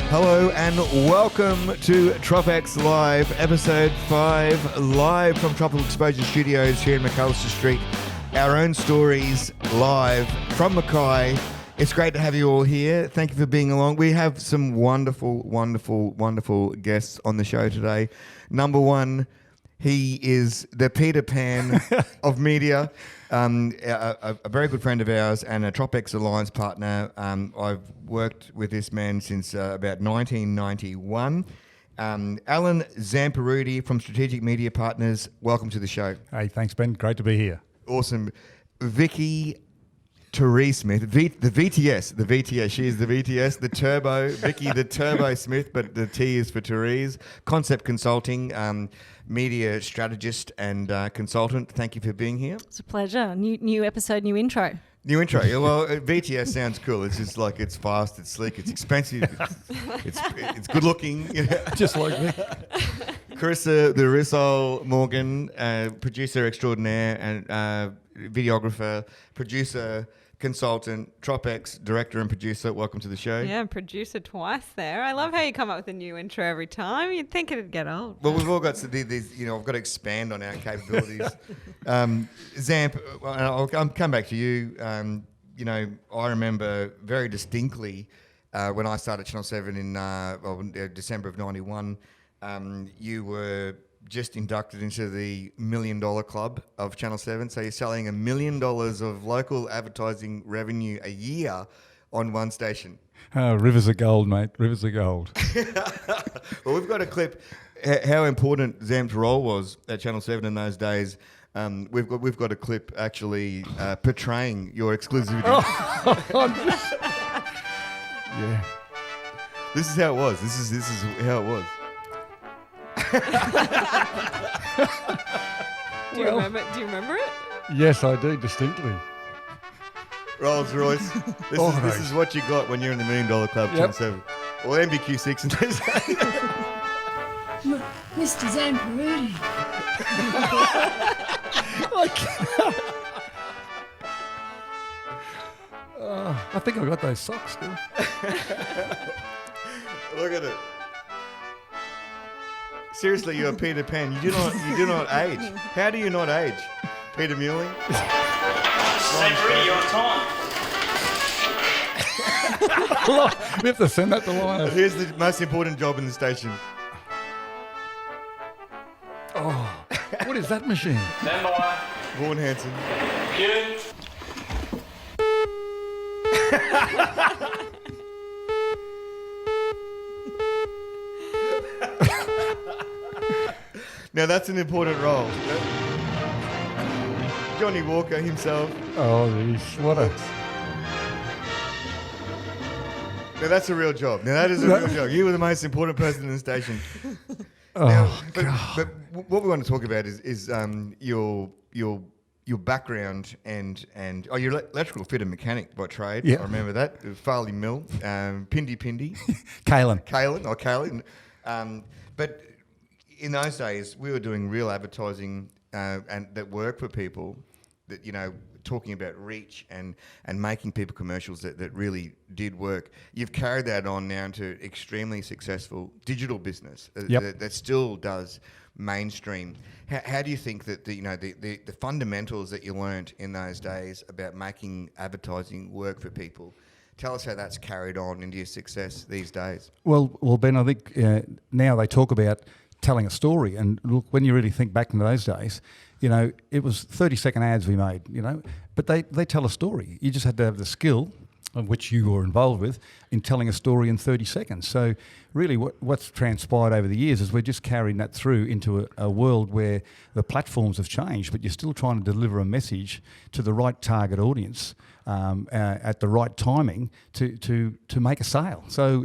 Hello and welcome to Tropex Live, episode 5, live from Tropical Exposure Studios here in McAllister Street. Our own stories live from Mackay. It's great to have you all here. Thank you for being along. We have some wonderful guests on the show today. Number one, he is the Peter Pan of media. A very good friend of ours and a Tropex Alliance partner. I've worked with this man since about 1991. Alan Zamparutti from Strategic Media Partners, welcome to the show. Hey, thanks, Ben. Great to be here. Awesome. Vicki Smith, the VTS. She is the VTS, the Turbo. Vicki, the Turbo Smith, but the T is for Therese. Concept Consulting, media strategist and consultant. Thank you for being here. It's a pleasure. New episode, new intro. New intro. Yeah, well, VTS sounds cool. It's just like it's fast, it's slick, it's expensive, it's good looking. You know? Just like me. Carissa, the Rissol Morgan, producer extraordinaire and videographer, producer, consultant, Tropex, director and producer. Welcome to the show. Yeah, producer twice there. I love how you come up with a new intro every time. You'd think it'd get old. Well, we've all got these, I've got to expand on our capabilities. Zamp, I'll come back to you. I remember very distinctly when I started Channel 7 in December of 91, you were just inducted into the $1 Million Club of Channel 7. So you're selling $1 million of local advertising revenue a year on one station. Rivers of gold, mate. Rivers of gold. Well, we've got a clip how important Zamp's role was at Channel 7 in those days. We've got a clip actually portraying your exclusivity. Yeah. This is how it was. This is how it was. Do you remember it? Yes, I do, distinctly. Rolls Royce. This is what you got when you're in the $1 Million Club, Channel 7. Or MBQ6 in those days. Mr. Zamparutti. I think I got those socks still. Look at it. Seriously, you're Peter Pan. You do not age. How do you not age? Peter Mewling? Zamparutti, you're on time. We have to send that to Lion. Here's the most important job in the station. Oh, what is that machine? Stand by. Vaughan Hanson. Cue. Now that's an important role. Johnny Walker himself. Oh, geez, what a... Now that's a real job. Now that is a real job. You were the most important person in the station. Oh, but what we want to talk about is your background and you're electrical fitter mechanic by trade. Yeah. I remember that. Farley Mill, Pindy. Kalen. But in those days, we were doing real advertising and that worked for people. That talking about reach and making people commercials that really did work. You've carried that on now to extremely successful digital business that still does mainstream. How do you think that the fundamentals that you learnt in those days about making advertising work for people? Tell us how that's carried on into your success these days. Well, Ben, I think now they talk about telling a story, and look, when you really think back in those days, it was 30-second ads we made, but they tell a story. You just had to have the skill, of which you were involved with, in telling a story in 30 seconds. So really what's transpired over the years is we're just carrying that through into a world where the platforms have changed, but you're still trying to deliver a message to the right target audience at the right timing to make a sale. So,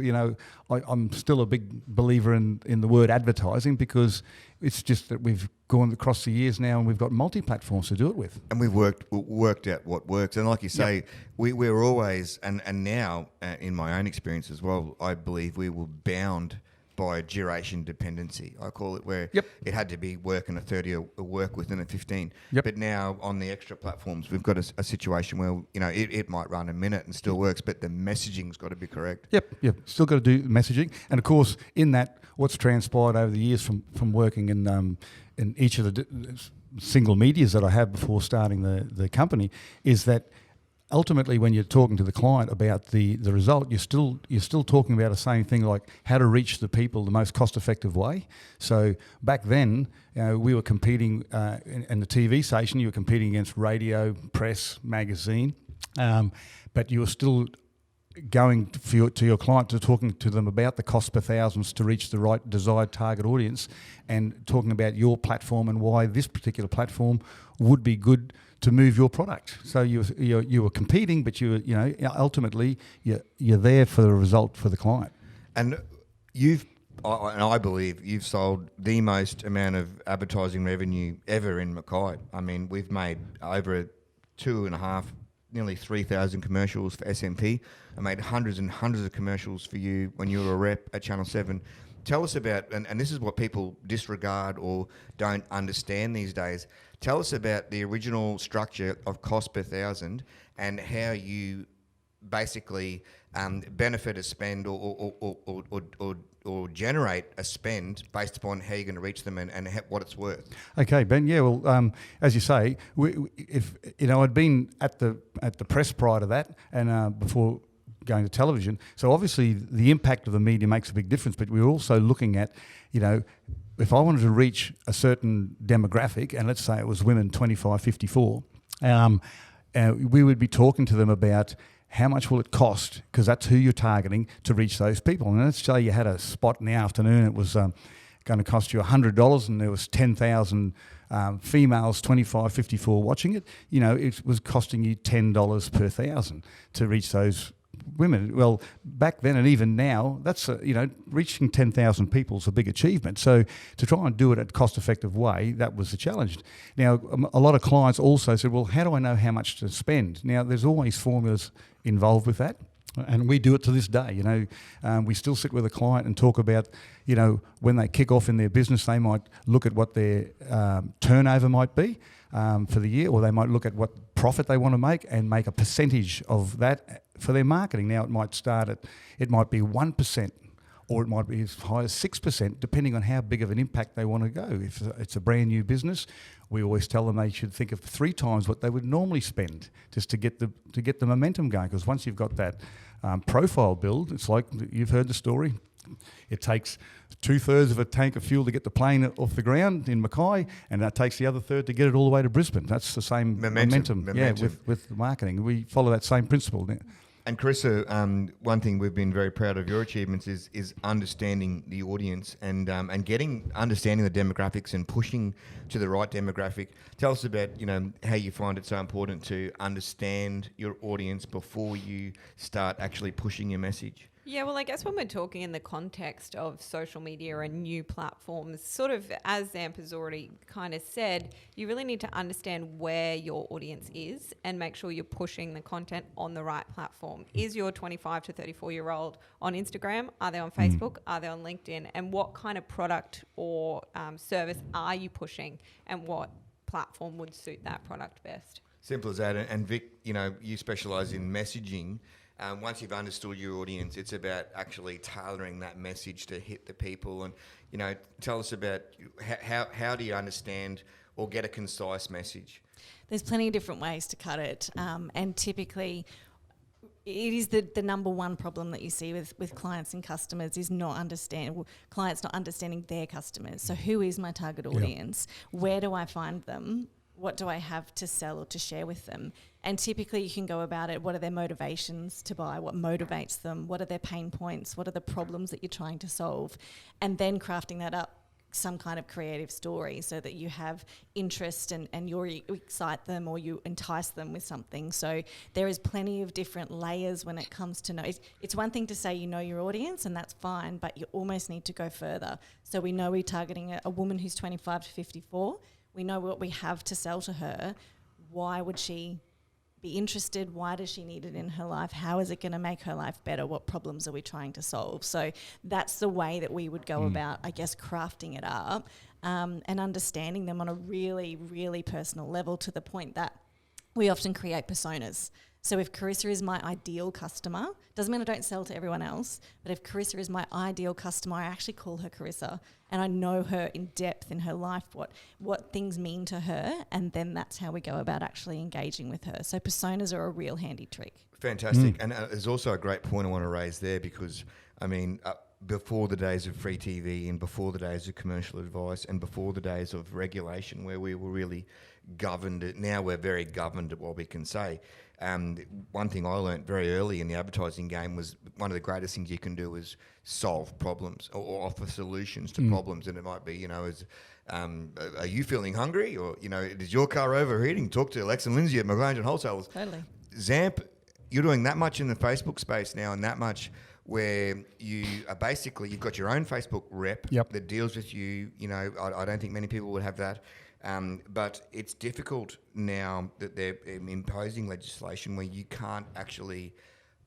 I'm still a big believer in the word advertising, because it's just that we've gone across the years now and we've got multi-platforms to do it with. And we've worked out what works. And like you say, we're always, and now in my own experience as well, I believe we were bound by duration dependency. I call it, where Yep. it had to be work and a 30 or work within a 15. Yep. But now on the extra platforms, we've got a situation where, you know, it might run a minute and still works, but the messaging's got to be correct. Yep. Still got to do messaging, and of course, in that, what's transpired over the years from working in each of the single medias that I had before starting the company is that ultimately, when you're talking to the client about the result, you're still talking about the same thing, like how to reach the people the most cost-effective way. So back then, we were competing in the TV station. You were competing against radio, press, magazine, but you were still going to your client, to talking to them about the cost per thousands to reach the right desired target audience, and talking about your platform and why this particular platform would be good to move your product. So you were competing, but ultimately you're there for the result for the client. And I believe you've sold the most amount of advertising revenue ever in Mackay. I mean, we've made over 2.5, nearly 3,000 commercials for SMP. I made hundreds and hundreds of commercials for you when you were a rep at Channel 7. Tell us about, and this is what people disregard or don't understand these days, tell us about the original structure of cost per thousand and how you basically benefit a spend or generate a spend based upon how you're going to reach them and what it's worth. Okay, Ben. Yeah. Well, as you say, I'd been at the press prior to that, and before going to television. So obviously, the impact of the media makes a big difference. But we were also looking at, if I wanted to reach a certain demographic, and let's say it was women 25, 54, we would be talking to them about how much will it cost, because that's who you're targeting, to reach those people. And let's say you had a spot in the afternoon, it was going to cost you $100, and there was 10,000 females 25, 54 watching it. It was costing you $10 per thousand to reach those women. Well, back then and even now, that's reaching 10,000 people is a big achievement. So to try and do it at a cost-effective way, that was the challenge. Now, a lot of clients also said, well, how do I know how much to spend? Now, there's always formulas involved with that, and we do it to this day. We still sit with a client and talk about, when they kick off in their business, they might look at what their turnover might be for the year, or they might look at what profit they want to make and make a percentage of that for their marketing. Now, it might be 1%, or it might be as high as 6%, depending on how big of an impact they want to go. If it's a brand new business, we always tell them they should think of 3 times what they would normally spend just to get the momentum going. Because once you've got that profile build, it's like you've heard the story. It takes 2/3 of a tank of fuel to get the plane off the ground in Mackay, and that takes the other third to get it all the way to Brisbane. That's the same momentum. Yeah, with marketing. We follow that same principle. And Carissa, one thing we've been very proud of your achievements is understanding the audience and understanding the demographics and pushing to the right demographic. Tell us about how you find it so important to understand your audience before you start actually pushing your message. Yeah, well, I guess when we're talking in the context of social media and new platforms, sort of as Zamp has already kind of said, you really need to understand where your audience is and make sure you're pushing the content on the right platform. Is your 25 to 34-year-old on Instagram? Are they on Facebook? Are they on LinkedIn? And what kind of product or service are you pushing, and what platform would suit that product best? Simple as that. And Vic, you specialise in messaging. Once you've understood your audience, it's about actually tailoring that message to hit the people. And, tell us about how do you understand or get a concise message? There's plenty of different ways to cut it. And typically, it is the number one problem that you see with clients and customers is clients not understanding their customers. So who is my target audience? Yep. Where do I find them? What do I have to sell or to share with them? And typically you can go about it, what are their motivations to buy? What motivates them? What are their pain points? What are the problems that you're trying to solve? And then crafting that up some kind of creative story so that you have interest and you excite them or you entice them with something. So there is plenty of different layers when it comes to know. It's one thing to say you know your audience, and that's fine, but you almost need to go further. So we know we're targeting a woman who's 25 to 54. We know what we have to sell to her. Why would she be interested. Why does she need it in her life? How is it going to make her life better? What problems are we trying to solve? So that's the way that we would go about, I guess, crafting it up and understanding them on a really, really personal level, to the point that we often create personas. So if Carissa is my ideal customer, doesn't mean I don't sell to everyone else, but if Carissa is my ideal customer, I actually call her Carissa, and I know her in depth in her life, what things mean to her, and then that's how we go about actually engaging with her. So personas are a real handy trick. Fantastic. And there's also a great point I want to raise there, because, I mean, before the days of free TV and before the days of commercial advice and before the days of regulation where we were really governed, now we're very governed at what we can say. One thing I learned very early in the advertising game was one of the greatest things you can do is solve problems or offer solutions to problems. And it might be, are you feeling hungry? Or, is your car overheating? Talk to Alex and Lindsay at McLaren and Wholesalers. Totally. Zamp, you're doing that much in the Facebook space now, and that much where you are basically, you've got your own Facebook rep that deals with you. I don't think many people would have that. But it's difficult now that they're imposing legislation where you can't actually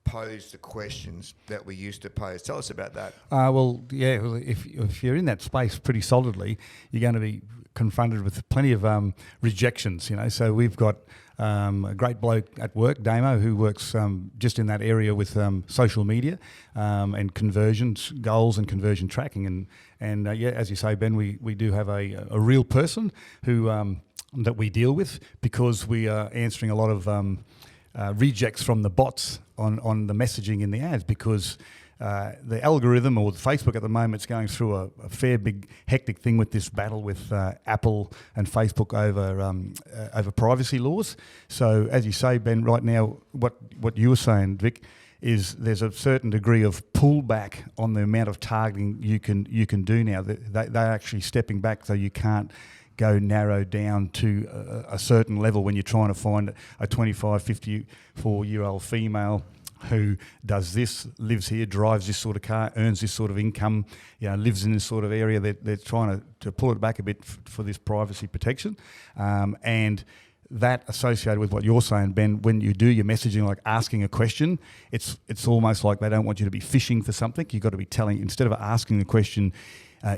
pose the questions that we used to pose. Tell us about that. If you're in that space pretty solidly, you're going to be confronted with plenty of rejections. So we've got a great bloke at work, Damo, who works just in that area with social media and conversions, goals and conversion tracking. And as you say, Ben, we do have a real person who that we deal with, because we are answering a lot of rejects from the bots on the messaging in the ads, because the algorithm, or the Facebook at the moment, is going through a fair big hectic thing with this battle with Apple and Facebook over privacy laws. So as you say, Ben, right now, what you were saying, Vic, is there's a certain degree of pullback on the amount of targeting you can do now. They're actually stepping back, so you can't go narrow down to a certain level when you're trying to find a 25, 54-year-old female who does this, lives here, drives this sort of car, earns this sort of income, lives in this sort of area. They're trying to pull it back a bit for this privacy protection. And that associated with what you're saying, Ben, when you do your messaging, like asking a question, it's almost like they don't want you to be fishing for something. You've got to be telling, instead of asking the question,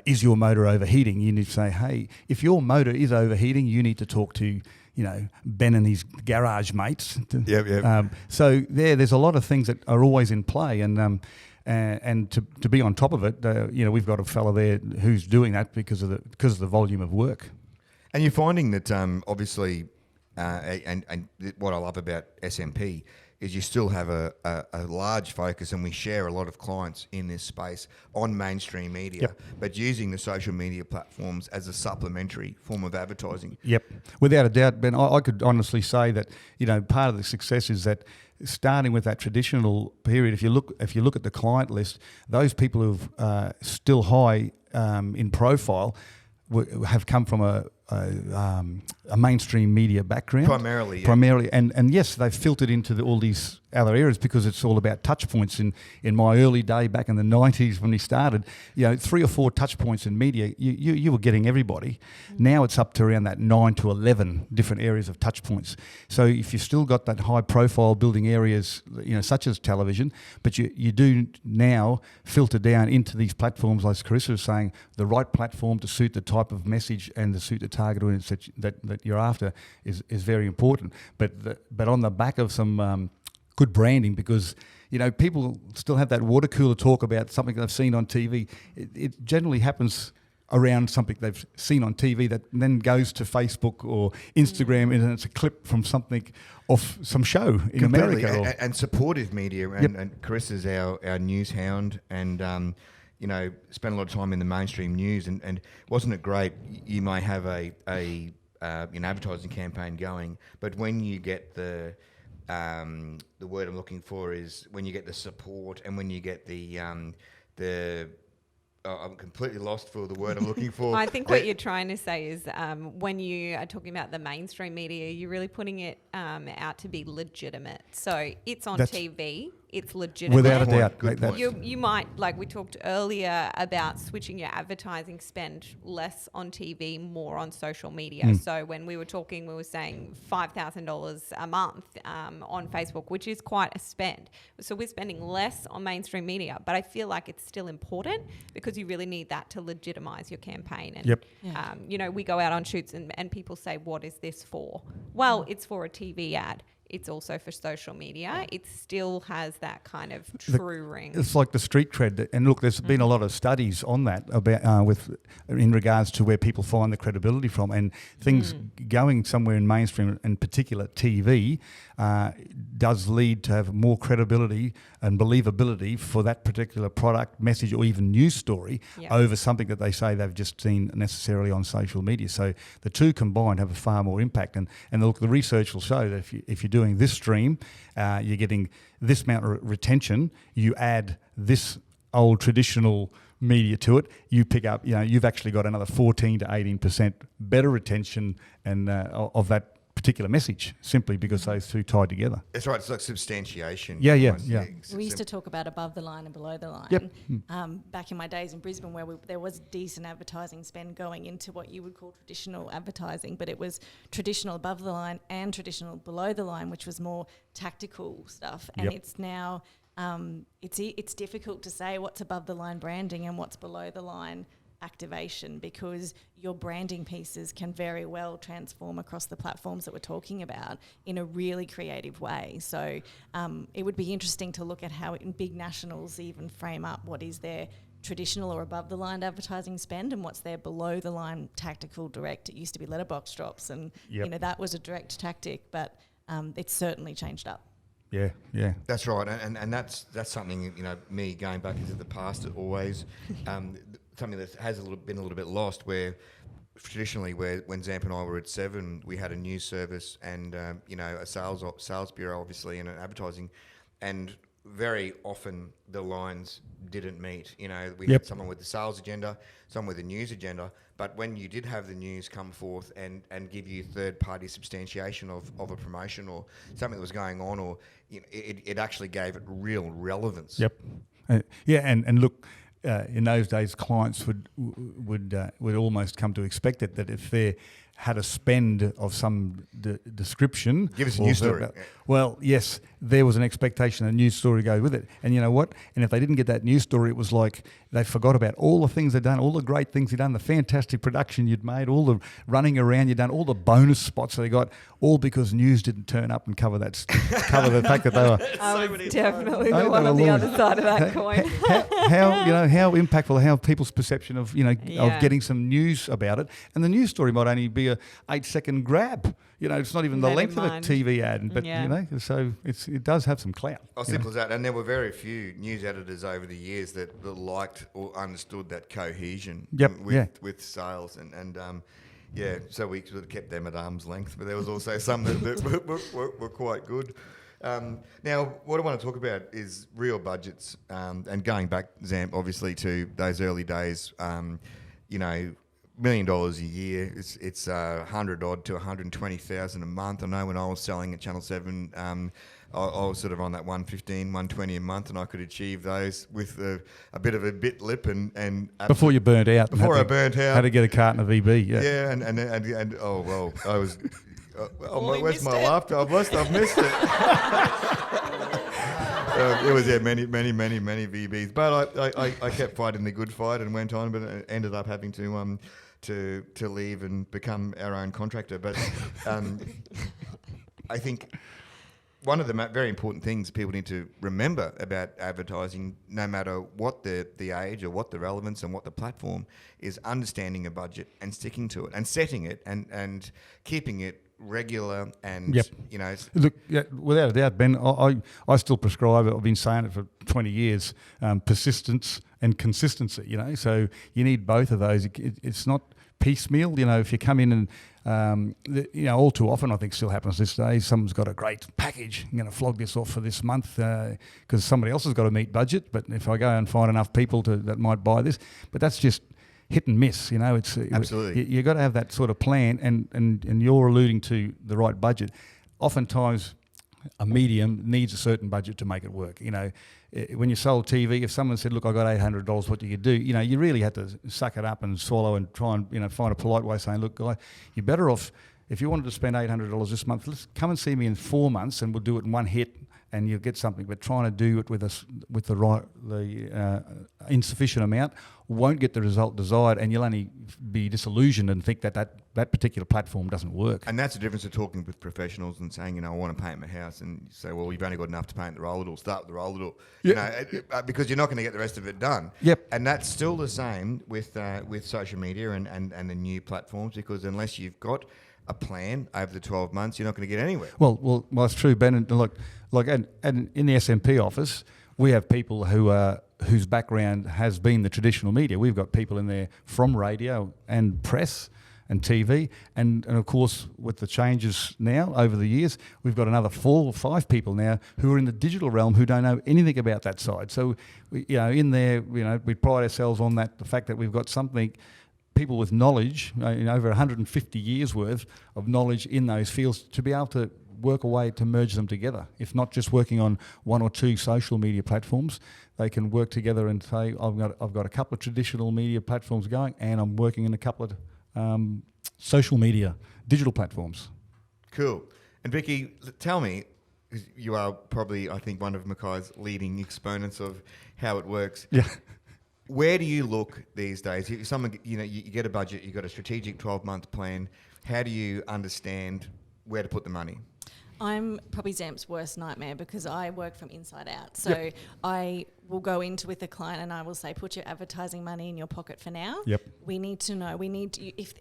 is your motor overheating? You need to say, hey, if your motor is overheating, you need to talk to, Ben and his garage mates. So there's a lot of things that are always in play, and to be on top of it, we've got a fella there who's doing that because of the volume of work. And you're finding that obviously, and what I love about SMP is you still have a large focus, and we share a lot of clients in this space on mainstream media, but using the social media platforms as a supplementary form of advertising. Yep, without a doubt, Ben. I could honestly say that part of the success is that starting with that traditional period. If you look at the client list, those people who've still high in profile have come from a mainstream media background. Primarily. And yes, they've filtered into all these other areas because it's all about touch points. In my early day back in the 90s when we started, 3 or 4 touch points in media, you were getting everybody. Now it's up to around that 9 to 11 different areas of touch points. So if you've still got that high profile building areas, such as television, but you do now filter down into these platforms, like Carissa was saying, the right platform to suit the type of message and to suit the target audience that you're after is very important. But on the back of some good branding, because people still have that water cooler talk about something they've seen on TV. It generally happens around something they've seen on TV that then goes to Facebook or Instagram, and it's a clip from something off some show in America. And supportive media, and Carissa's our news hound, and spend a lot of time in the mainstream news, and wasn't it great? You may have an advertising campaign going, but when you get the word I'm looking for is when you get the support, and when you get the I'm completely lost for the word I'm looking for. I think what you're trying to say is when you are talking about the mainstream media, you're really putting it out to be legitimate. So it's on TV, it's legitimate. Without a doubt. Good point. You might, like we talked earlier about switching your advertising spend less on TV, more on social media. So when we were talking, we were saying $5,000 a month on Facebook, which is quite a spend. So we're spending less on mainstream media, but I feel like it's still important because you really need that to legitimize your campaign. And, Yep. you know, we go out on shoots and people say, what is this for? Well, it's for a TV ad. It's also for social media. It still has that kind of true ring. It's like the street cred, and look, there's been a lot of studies on that about in regards to where people find the credibility from, and things going somewhere in mainstream, in particular TV, does lead to have more credibility and believability for that particular product, message, or even news story over something that they say they've just seen necessarily on social media. So the two combined have a far more impact, and look, the research will show that if you're doing this stream, you're getting this amount of retention. You add this old traditional media to it, you pick up, you've actually got another 14 to 18% better retention and of that particular message, simply because those two tied together. That's right. It's like substantiation. Yeah. We used to talk about above the line and below the line. Yep. Back in my days in Brisbane, where there was decent advertising spend going into what you would call traditional advertising, but it was traditional above the line and traditional below the line, which was more tactical stuff. And it's now it's difficult to say what's above the line branding and what's below the line activation, because your branding pieces can very well transform across the platforms that we're talking about in a really creative way. So it would be interesting to look at how in big nationals even frame up what is their traditional or above the line advertising spend and what's their below the line tactical direct. It used to be letterbox drops, and that was a direct tactic, but it's certainly changed up. Yeah. That's right, and that's something, me going back into the past, it always something that has been a little bit lost, where traditionally, when Zamp and I were at Seven, we had a news service and a sales bureau, obviously, and an advertising, and very often the lines didn't meet. We had someone with the sales agenda, someone with the news agenda, but when you did have the news come forth and give you third-party substantiation of a promotion or something that was going on, or it actually gave it real relevance. Yep. And look, in those days, clients would almost come to expect it, that if they had a spend of some description, give us a news story. Well, yes, there was an expectation a news story go with it. And you know what? And if they didn't get that news story, it was like they forgot about all the things they'd done, all the great things you'd done, the fantastic production you'd made, all the running around you'd done, all the bonus spots they got, all because news didn't turn up and cover the fact that they were. I was definitely the one on the other side of that coin. How impactful, how people's perception of of getting some news about it, and the news story might only be a 8-second grab. It's not even the length of a TV ad, but so it does have some clout. Simple as that. And there were very few news editors over the years that liked or understood that cohesion with sales and so we sort of kept them at arm's length. But there was also some that were quite good. Now, what I want to talk about is real budgets, and going back, Zamp, obviously to those early days. $1 million a year. It's 100 odd to 120,000 a month. I know when I was selling at Channel 7, I was sort of on that 115, 120 a month, and I could achieve those with a bit of a bit lip and before you burnt out. Before I burnt out, had to get a carton of VB. Yeah, and oh well, I was. Where's my laughter? I've missed it. It was many VBs, but I kept fighting the good fight and went on, but ended up having to leave and become our own contractor. But I think one of the very important things people need to remember about advertising, no matter what the age or what the relevance and what the platform, is understanding a budget and sticking to it and setting it and keeping it regular and Look, without a doubt, Ben, I still prescribe it. I've been saying it for 20 years. Persistence and consistency. So you need both of those. It's not piecemeal. If you come in and all too often, I think still happens this day. Someone's got a great package. I'm going to flog this off for this month because somebody else has got to meet budget. But if I go and find enough people that might buy this, but that's just hit and miss, it's absolutely. You got to have that sort of plan, and you're alluding to the right budget. Oftentimes, a medium needs a certain budget to make it work. You know, when you sold TV, if someone said, "Look, I got $800, what do you do?" You know, you really had to suck it up and swallow and try and, you know, find a polite way of saying, "Look, guy, you're better off if you wanted to spend $800 this month. Let's come and see me in 4 months, and we'll do it in one hit." And you'll get something, but trying to do it with the insufficient amount won't get the result desired, and you'll only be disillusioned and think that particular platform doesn't work. And that's the difference of talking with professionals and saying, you know, I want to paint my house, and you say, well, you've only got enough to paint the roller door. Start with the roller door, you know, because you're not going to get the rest of it done. Yep. And that's still the same with social media and the new platforms, because unless you've got a plan over the 12 months, you're not going to get anywhere. Well, it's true, Ben. And look, and in the SMP office, we have people whose background has been the traditional media. We've got people in there from radio and press and TV, and of course, with the changes now over the years, we've got another 4 or 5 people now who are in the digital realm who don't know anything about that side. So, in there, we pride ourselves on that, the fact that we've got people with knowledge, over 150 years worth of knowledge in those fields, to be able to work a way to merge them together. If not just working on 1 or 2 social media platforms, they can work together and say, I've got a couple of traditional media platforms going, and I'm working in a couple of social media digital platforms. Cool. And Vicki, tell me, 'cause you are probably, I think, one of Mackay's leading exponents of how it works. Yeah. Where do you look these days? If someone, you get a budget, you've got a strategic 12-month plan. How do you understand where to put the money? I'm probably Zamp's worst nightmare because I work from inside out. So Yep. I will go into with the client and I will say, put your advertising money in your pocket for now. Yep. We need to know.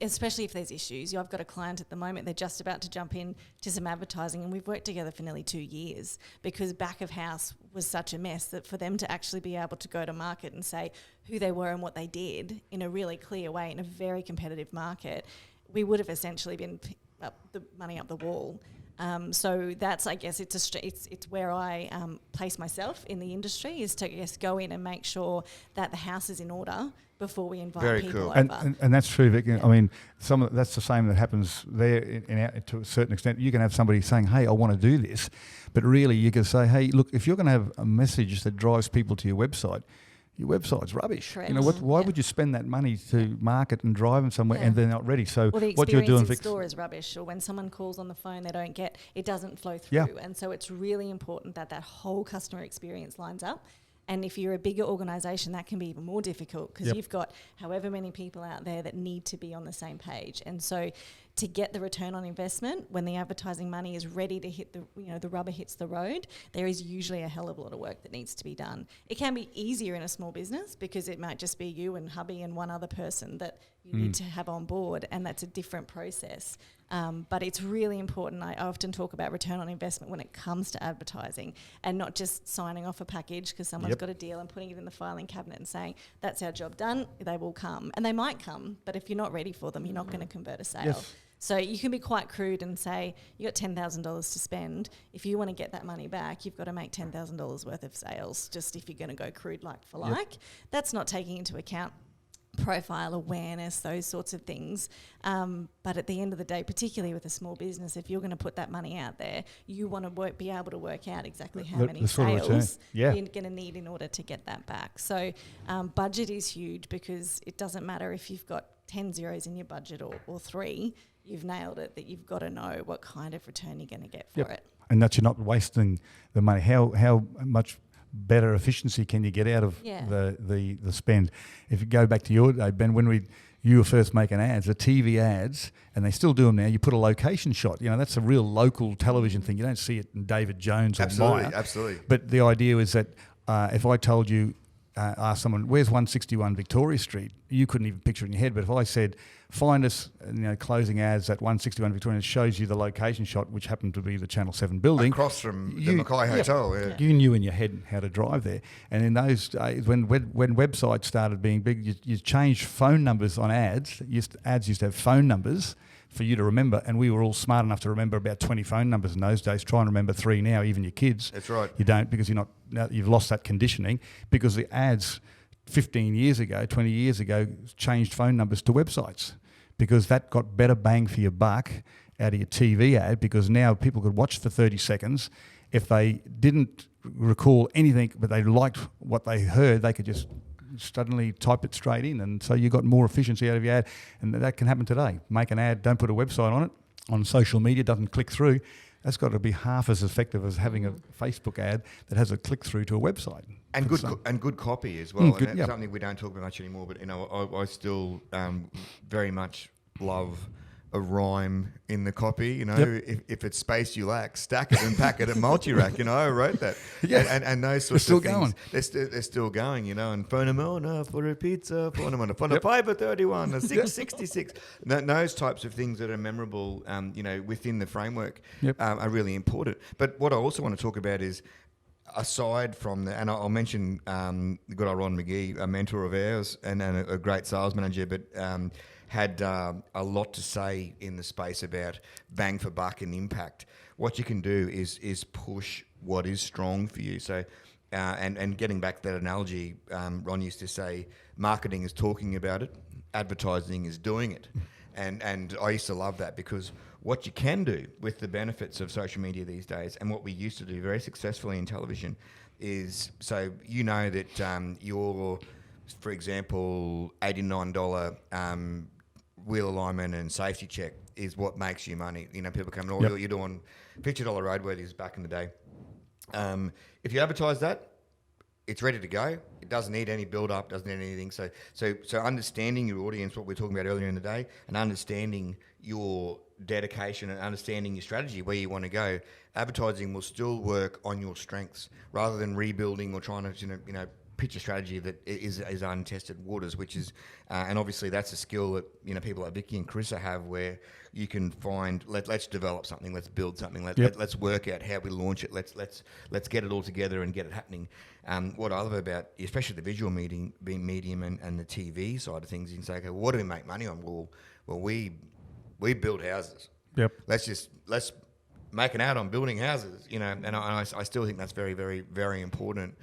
Especially if there's issues. I've got a client at the moment. They're just about to jump in to some advertising, and we've worked together for nearly 2 years because back of house was such a mess that for them to actually be able to go to market and say who they were and what they did in a really clear way in a very competitive market, we would have essentially been the money up the wall. So that's, I guess, it's where I place myself in the industry, is to go in and make sure that the house is in order before we invite Very people cool. over. And that's true, Vic. I mean, that's the same that happens there to a certain extent. You can have somebody saying, "Hey, I want to do this," but really you can say, "Hey, look, if you're going to have a message that drives people to your website's rubbish. Correct. Why would you spend that money to market and drive them somewhere and they're not ready?" So Well, the what you're doing, experience in Vic, store is rubbish, or when someone calls on the phone, it doesn't flow through. Yeah. And so it's really important that whole customer experience lines up. And if you're a bigger organisation, that can be even more difficult because you've got however many people out there that need to be on the same page. And so to get the return on investment, when the advertising money is ready to hit the rubber hits the road, there is usually a hell of a lot of work that needs to be done. It can be easier in a small business because it might just be you and hubby and one other person that you need to have on board, and that's a different process. But it's really important. I often talk about return on investment when it comes to advertising, and not just signing off a package because someone's got a deal and putting it in the filing cabinet and saying, that's our job done, they will come. And they might come, but if you're not ready for them, you're not going to convert a sale. Yes. So you can be quite crude and say, you got $10,000 to spend. If you want to get that money back, you've got to make $10,000 worth of sales, just if you're going to go crude like for like. That's not taking into account profile awareness, those sorts of things. But at the end of the day, particularly with a small business, if you're going to put that money out there, you want to be able to work out exactly how many sales you're going to need in order to get that back. So budget is huge because it doesn't matter if you've got 10 zeros in your budget or 3, you've nailed it, that you've got to know what kind of return you're going to get for it. And that you're not wasting the money. How much better efficiency can you get out of the spend? If you go back to your day, Ben, when you were first making ads, the TV ads, and they still do them now, you put a location shot. That's a real local television thing. You don't see it in David Jones or Myer. Absolutely. But the idea is that if I told you, ask someone, where's 161 Victoria Street? You couldn't even picture it in your head. But if I said, find us, closing ads at 161 Victoria, and it shows you the location shot, which happened to be the Channel 7 building. Across from the Mackay Hotel. Yeah. You knew in your head how to drive there. And in those days, when websites started being big, you changed phone numbers on ads. Ads used to have phone numbers for you to remember, and we were all smart enough to remember about 20 phone numbers in those days. Try and remember 3 now, even your kids. That's right. You don't, because you've lost that conditioning, because the ads 15 years ago, 20 years ago, changed phone numbers to websites, because that got better bang for your buck out of your TV ad, because now people could watch for 30 seconds if they didn't recall anything but they liked what they heard, they could just suddenly type it straight in, and so you got more efficiency out of your ad. And that can happen today. Make an ad, don't put a website on it, on social media, doesn't click through. That's got to be half as effective as having a Facebook ad that has a click through to a website. And good copy as well. Good, and that's something we don't talk about much anymore. But I still very much love a rhyme in the copy. If it's space you lack, stack it and pack it at multi-rack. I wrote that. And those sorts of things. They're still going. And phone for a pizza, phone for a 531, a 666. Those types of things that are memorable, within the framework are really important. But what I also want to talk about is, aside from that, and I'll mention the good old Ron McGee, a mentor of ours and a great sales manager, but had a lot to say in the space about bang for buck and impact. What you can do is push what is strong for you. So, and getting back to that analogy, Ron used to say, marketing is talking about it, advertising is doing it. And I used to love that, because what you can do with the benefits of social media these days, and what we used to do very successfully in television, is, so that your, for example, $89 wheel alignment and safety check is what makes you money. People come, you're doing $50 roadworthies back in the day. If you advertise that, it's ready to go. It doesn't need any build-up, doesn't need anything. So understanding your audience, what we were talking about earlier in the day, and understanding your dedication and understanding your strategy, where you want to go, advertising will still work on your strengths, rather than rebuilding or trying to pitch a strategy that is untested waters, which is, and obviously that's a skill that people like Vicki and Carissa have, where you can find, let's develop something, let's build something, let's work out how we launch it, let's get it all together and get it happening. What I love about, especially the visual medium and the TV side of things, you can say, okay, what do we make money on? Well, we build houses. Yep. Let's make an ad on building houses, and I still think that's very, very, very important.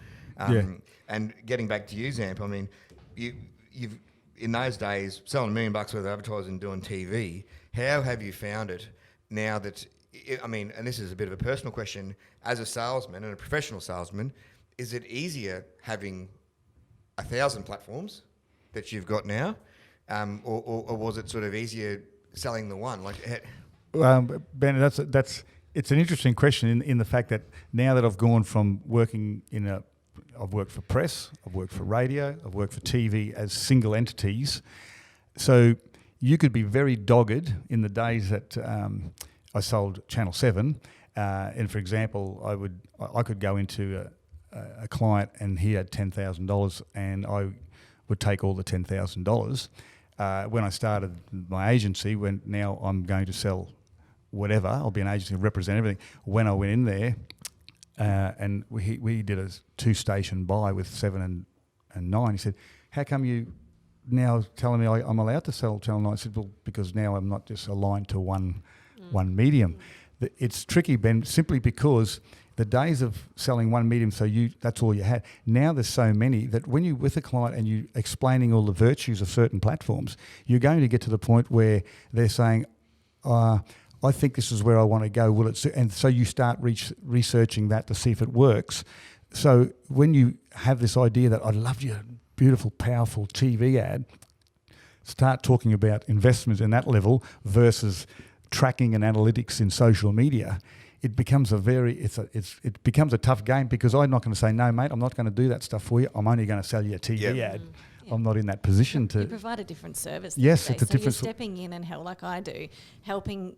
And getting back to you, Zamp, I mean, you've in those days selling $1 million worth of advertising, doing TV. How have you found it now that, and this is a bit of a personal question, as a salesman and a professional salesman, is it easier having 1,000 platforms that you've got now, or was it sort of easier selling the one? Ben, it's an interesting question in the fact that now that I've gone from working I've worked for press, I've worked for radio, I've worked for TV as single entities. So you could be very dogged in the days that I sold Channel 7. And for example, I could go into a client and he had $10,000 and I would take all the $10,000. When I started my agency, when now I'm going to sell whatever, I'll be an agency and represent everything. When I went in there, and we did a 2-station buy with 7 and 9. He said, "How come you now telling me I'm allowed to sell Channel 9?" I said, "Well, because now I'm not just aligned to one medium." It's tricky, Ben, simply because the days of selling one medium, that's all you had. Now there's so many that when you're with a client and you're explaining all the virtues of certain platforms, you're going to get to the point where they're saying, I think this is where I want to go. Will it? And so you start researching that to see if it works. So when you have this idea that I love your beautiful, powerful TV ad, start talking about investments in that level versus tracking and analytics in social media. It becomes it becomes a tough game, because I'm not going to say, no, mate, I'm not going to do that stuff for you. I'm only going to sell you a TV ad. I'm not in that position to. You provide a different service. Yes, it's a different. You're stepping in and like I do, helping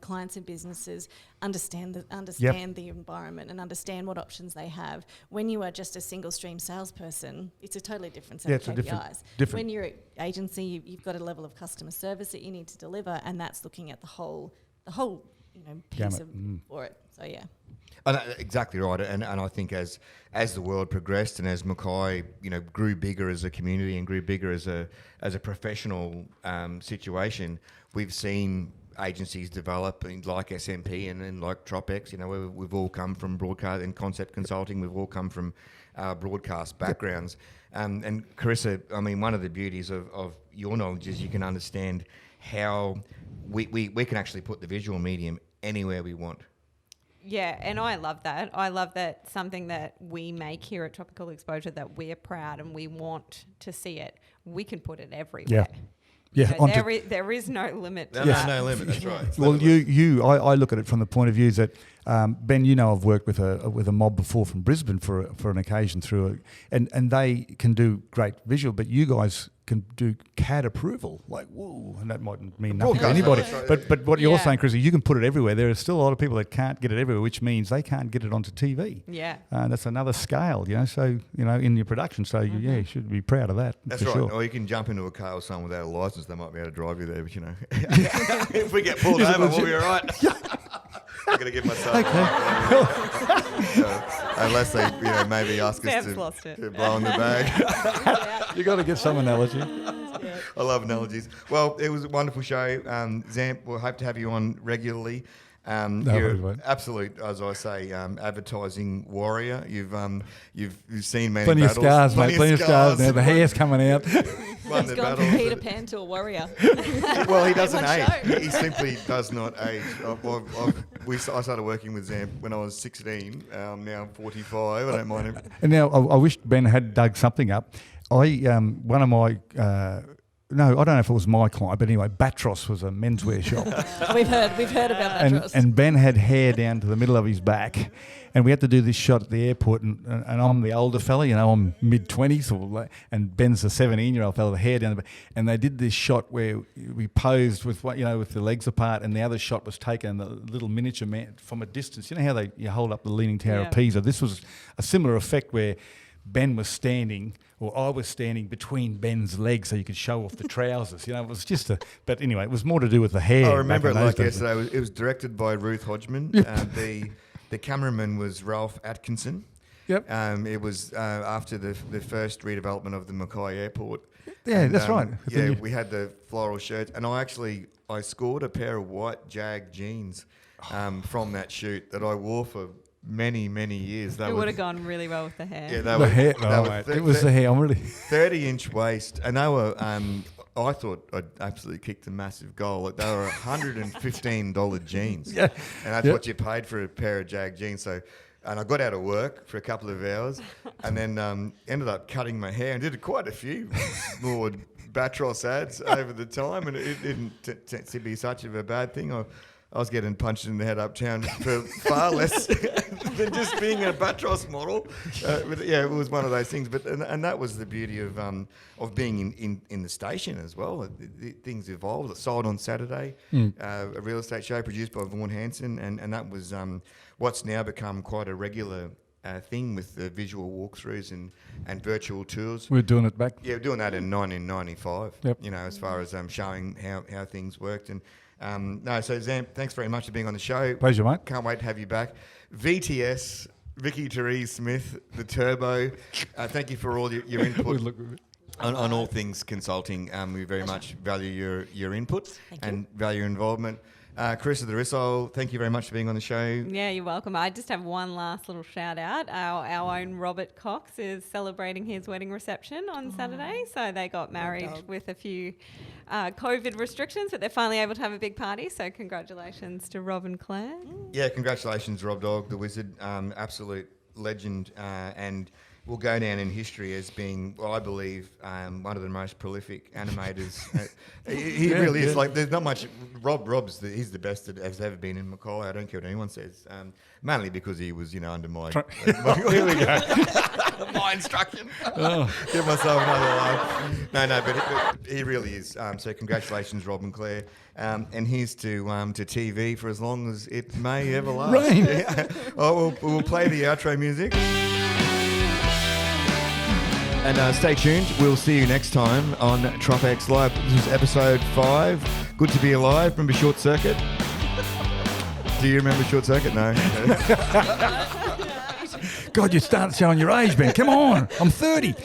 clients and businesses understand the environment and understand what options they have. When you are just a single stream salesperson, it's a totally different set of KPIs. Different. When you're an agency, you've got a level of customer service that you need to deliver, and that's looking at the whole piece for it. So yeah. Exactly right, and I think as the world progressed and as Mackay grew bigger as a community and grew bigger as a professional situation, we've seen agencies develop like SMP and like Tropex. We've all come from broadcast and concept consulting. We've all come from broadcast backgrounds. And Carissa, one of the beauties of your knowledge is you can understand how we can actually put the visual medium anywhere we want. Yeah, and I love that. I love that something that we make here at Tropical Exposure that we're proud and we want to see it. We can put it everywhere. Yeah, You know, there is no limit to that. No limit. That's right. It's well, limitless. I look at it from the point of view that Ben, you know, I've worked with a mob before from Brisbane for an occasion and they can do great visual, but you guys can do CAD approval, like whoa, and that might mean nothing to anybody. But what you're saying, Chrissy, you can put it everywhere. There are still a lot of people that can't get it everywhere, which means they can't get it onto TV. Yeah, that's another scale, you know. So in your production, so you should be proud of that. That's for right. sure. Or you can jump into a car with someone without a license; they might be able to drive you there. But if we get pulled over, we'll be all right. I'm going to give myself unless they, maybe ask us to blow in the bag. You got to get some analogy. I love analogies. Well, it was a wonderful show. Zamp, we'll hope to have you on regularly. You're absolute, as I say, advertising warrior. You've seen many plenty battles. of scars, mate. Plenty of scars now. The hair's coming out. He's gone from Peter Pan to a warrior. Well, he doesn't age. He simply does not age. I started working with Zamp when I was 16. Now I'm 45. I don't mind him. And now I wish Ben had dug something up. One of my no, I don't know if it was my client, but anyway, Batros was a menswear shop. We've heard about Batros. And Ben had hair down to the middle of his back, and we had to do this shot at the airport. And I'm the older fella, I'm mid-20s, and Ben's the 17-year-old fella with hair down the back. And they did this shot where we posed with with the legs apart, and the other shot was taken the little miniature man from a distance. You know how you hold up the Leaning Tower of Pisa? This was a similar effect where Ben was standing, or I was standing between Ben's legs so you could show off the trousers. It was just but anyway, it was more to do with the hair. I remember it like yesterday. It was directed by Ruth Hodgman. The cameraman was Ralph Atkinson. Yep. It was after the first redevelopment of the Mackay Airport. Yeah, and, that's right. Yeah, we had the floral shirts, and I scored a pair of white Jag jeans from that shoot that I wore for many years. It would have gone really well with the hair. Yeah, the hair. It was the hair. I'm really 30-inch waist, and they were. I thought I'd absolutely kicked a massive goal. Like, they were $115 jeans, and that's what you paid for a pair of Jag jeans. So, and I got out of work for a couple of hours, and then ended up cutting my hair and did quite a few more Batros ads over the time, and it didn't tend to be such of a bad thing. I was getting punched in the head uptown for far less than just being a Batros model. But it was one of those things. But and that was the beauty of being in the station as well. Things evolved. It sold on Saturday, a real estate show produced by Vaughan Hanson, and that was what's now become quite a regular thing with the visual walkthroughs and virtual tours. We're doing it back. Yeah, we're doing that in 1995. Yep. As far as showing how things worked. And so Zamp, thanks very much for being on the show. Pleasure, mate. Can't wait to have you back. VTS, Vicki Therese Smith, the Turbo. Thank you for all your input on all things consulting. We very much value your input and value your involvement. Carissa the Rissole, thank you very much for being on the show. Yeah, you're welcome. I just have one last little shout out. Our own Robert Cox is celebrating his wedding reception on Saturday. So they got married with a few COVID restrictions, but they're finally able to have a big party. So congratulations to Rob and Claire. Yeah, congratulations, Rob Dog, the wizard. Absolute legend, and will go down in history as being, well, I believe, one of the most prolific animators. He really is. Like, there's not much. He's the best that has ever been in Mackay. I don't care what anyone says. Mainly because he was, under my. Here we go. My instruction. Give myself another life. No, but he really is. So congratulations, Rob and Claire. And here's to TV for as long as it may ever last. Rain. Yeah. We'll play the outro music. And stay tuned. We'll see you next time on TropX Live. This is episode 5. Good to be alive. Remember Short Circuit? Do you remember Short Circuit? No. God, you start showing your age, Ben. Come on. I'm 30.